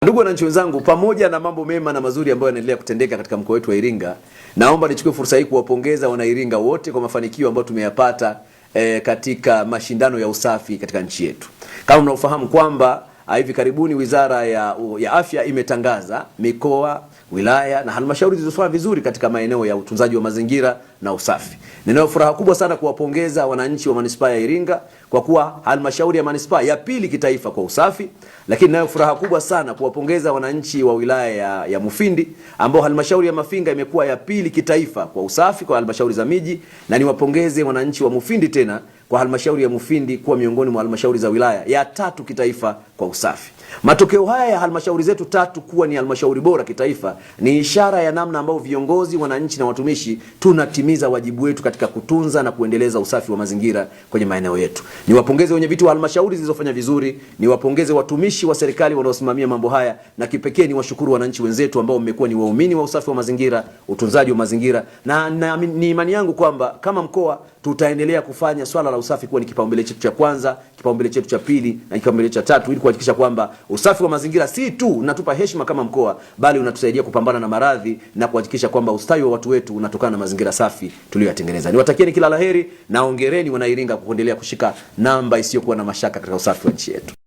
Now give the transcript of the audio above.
Ndugu wananchi wenzangu, pamoja na mambo mema na mazuri ambayo yanaendelea kutendeka katika mkoa wetu wa Iringa, naomba nichukue fursa hii kuwapongeza wana Iringa wote kwa mafanikio ambayo tumeyapata katika mashindano ya usafi katika nchi yetu. Kama mnaofahamu kwamba hivi karibuni Wizara ya Afya imetangaza mikoa, wilaya na halmashauri zilizofanya vizuri katika maeneo ya utunzaji wa mazingira na usafi. Ninayo furaha kubwa sana kuwapongeza wananchi wa manispaa ya Iringa kwa kuwa halmashauri ya manispaa ya pili kitaifa kwa usafi, lakini ninayo furaha kubwa sana kuwapongeza wananchi wa wilaya ya Mufindi ambao halmashauri ya Mafinga imekuwa ya pili kitaifa kwa usafi kwa halmashauri za miji, na niwapongeze wananchi wa Mufindi tena kwa halmashauri ya Mufindi kuwa miongoni mwa halmashauri za wilaya ya tatu kitaifa kwa usafi. Matokeo haya ya halmashauri zetu tatu kuwa ni halmashauri bora kitaifa ni ishara ya namna ambayo viongozi, wananchi na watumishi tunatimiza wajibu wetu katika kutunza na kuendeleza usafi wa mazingira kwenye maeneo yetu. Niwapongeze wenye viti wa halmashauri zilizofanya vizuri, niwapongeze watumishi wa serikali wanaosimamia mambo haya, na kipekee niwashukuru wananchi wenzetu ambao mmekuwa ni waumini wa usafi wa mazingira, utunzaji wa mazingira, na ni imani yangu kwamba kama mkoa tutaendelea kufanya swala la usafi kuwa ni kipaumbele chetu cha kwanza, kipaumbele chetu cha pili na kipaumbele cha tatu, ili kuhakikisha kwamba usafi wa mazingira si tu unatupa heshima kama mkoa, bali unatusaidia kupambana na maradhi na kuhakikisha kwamba ustawi wa watu wetu unatokana na mazingira safi tuliyoyatengeneza. Niwatakieni kila laheri na hongereni wana Iringa kwa kuendelea kushika namba isiyokuwa na mashaka katika usafi wa nchi yetu.